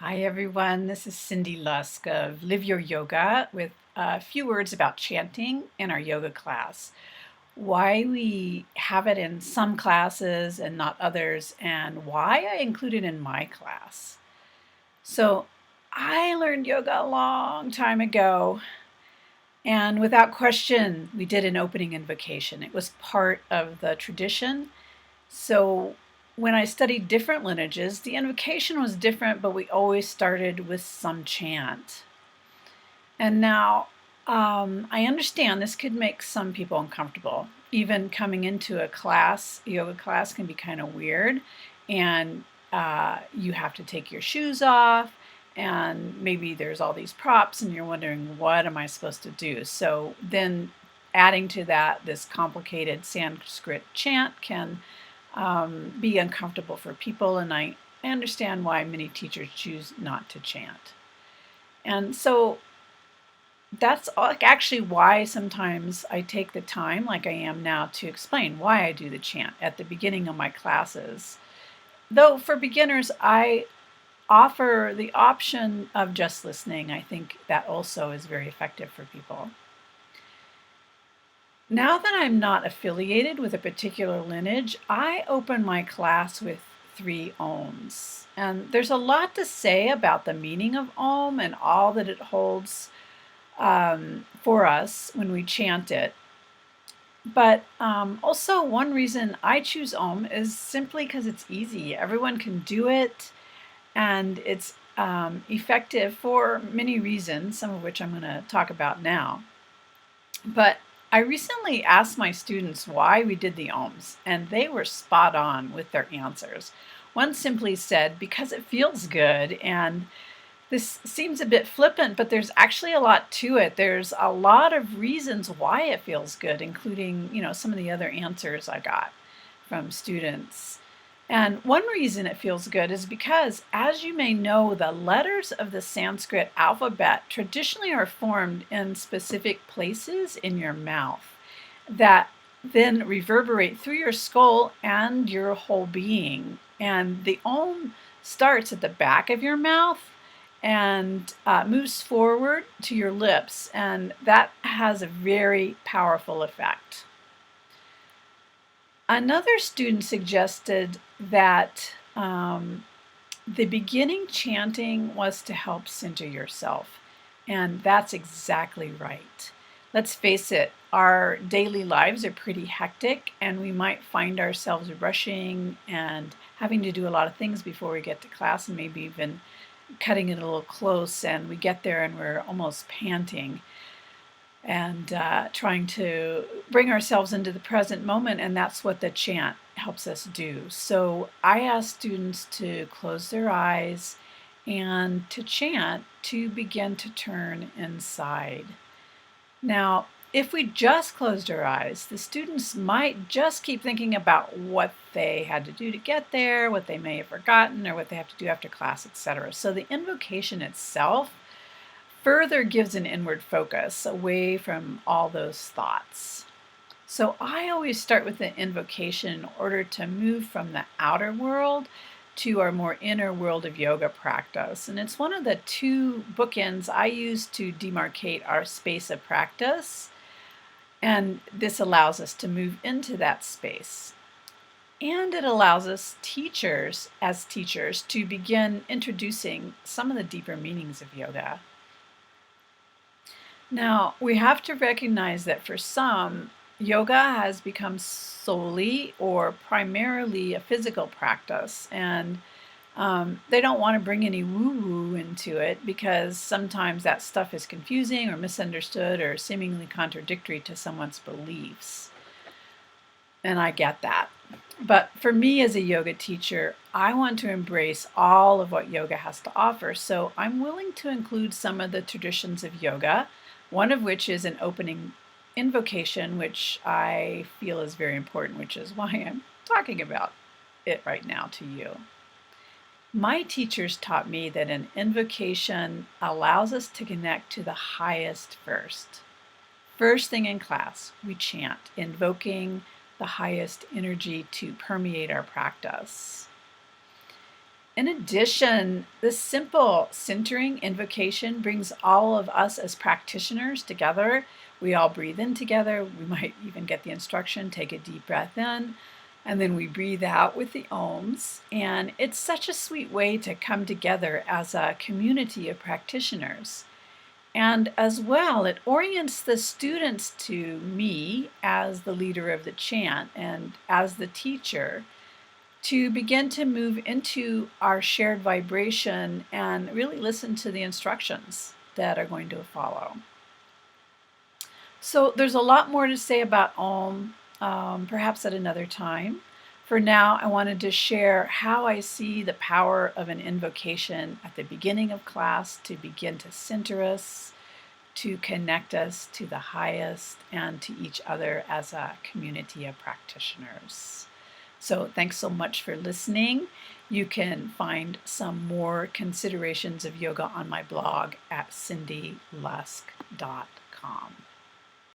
Hi, everyone. This is Cindy Lusk of Live Your Yoga with a few words about chanting in our yoga class, why we have it in some classes and not others, and why I include it in my class. So, I learned yoga a long time ago, and without question, we did an opening invocation. It was part of the tradition. So when I studied different lineages, the invocation was different, but we always started with some chant. And now I understand this could make some people uncomfortable. Even coming into a class, yoga class can be kind of weird, and you have to take your shoes off, and maybe there's all these props, and you're wondering, what am I supposed to do? So then adding to that, this complicated Sanskrit chant can be uncomfortable for people, and I understand why many teachers choose not to chant. And so that's actually why sometimes I take the time, like I am now, to explain why I do the chant at the beginning of my classes. Though for beginners, I offer the option of just listening. I think that also is very effective for people. Now that I'm not affiliated with a particular lineage, I open my class with 3 ohms. And there's a lot to say about the meaning of Om and all that it holds for us when we chant it. But also, one reason I choose Om is simply because it's easy. Everyone can do it, and it's effective for many reasons, some of which I'm going to talk about now. But I recently asked my students why we did the ohms, and they were spot on with their answers. One simply said, because it feels good. And this seems a bit flippant, but there's actually a lot to it. There's a lot of reasons why it feels good, including, some of the other answers I got from students. And one reason it feels good is because, as you may know, the letters of the Sanskrit alphabet traditionally are formed in specific places in your mouth that then reverberate through your skull and your whole being. And the Om starts at the back of your mouth and moves forward to your lips, and that has a very powerful effect. Another student suggested that the beginning chanting was to help center yourself, and that's exactly right. Let's face it, our daily lives are pretty hectic, and we might find ourselves rushing and having to do a lot of things before we get to class, and maybe even cutting it a little close, and we get there and we're almost panting and trying to bring ourselves into the present moment, and that's what the chant helps us do. So I ask students to close their eyes and to chant to begin to turn inside. Now, if we just closed our eyes, the students might just keep thinking about what they had to do to get there, what they may have forgotten, or what they have to do after class, etc. So the invocation itself further gives an inward focus away from all those thoughts. So I always start with the invocation in order to move from the outer world to our more inner world of yoga practice. And it's one of the 2 bookends I use to demarcate our space of practice. And this allows us to move into that space. And it allows us as teachers, to begin introducing some of the deeper meanings of yoga. Now, we have to recognize that for some, yoga has become solely or primarily a physical practice, and they don't want to bring any woo-woo into it because sometimes that stuff is confusing or misunderstood or seemingly contradictory to someone's beliefs. And I get that. But for me as a yoga teacher, I want to embrace all of what yoga has to offer. So I'm willing to include some of the traditions of yoga, one of which is an opening invocation, which I feel is very important, which is why I'm talking about it right now to you. My teachers taught me that an invocation allows us to connect to the highest first. First thing in class, we chant, invoking the highest energy to permeate our practice. In addition, this simple centering invocation brings all of us as practitioners together. We all breathe in together. We might even get the instruction, take a deep breath in, and then we breathe out with the ohms. And it's such a sweet way to come together as a community of practitioners. And as well, it orients the students to me as the leader of the chant and as the teacher to begin to move into our shared vibration and really listen to the instructions that are going to follow. So there's a lot more to say about Om, perhaps at another time. For now, I wanted to share how I see the power of an invocation at the beginning of class to begin to center us, to connect us to the highest and to each other as a community of practitioners. So thanks so much for listening. You can find some more considerations of yoga on my blog at cindylusk.com.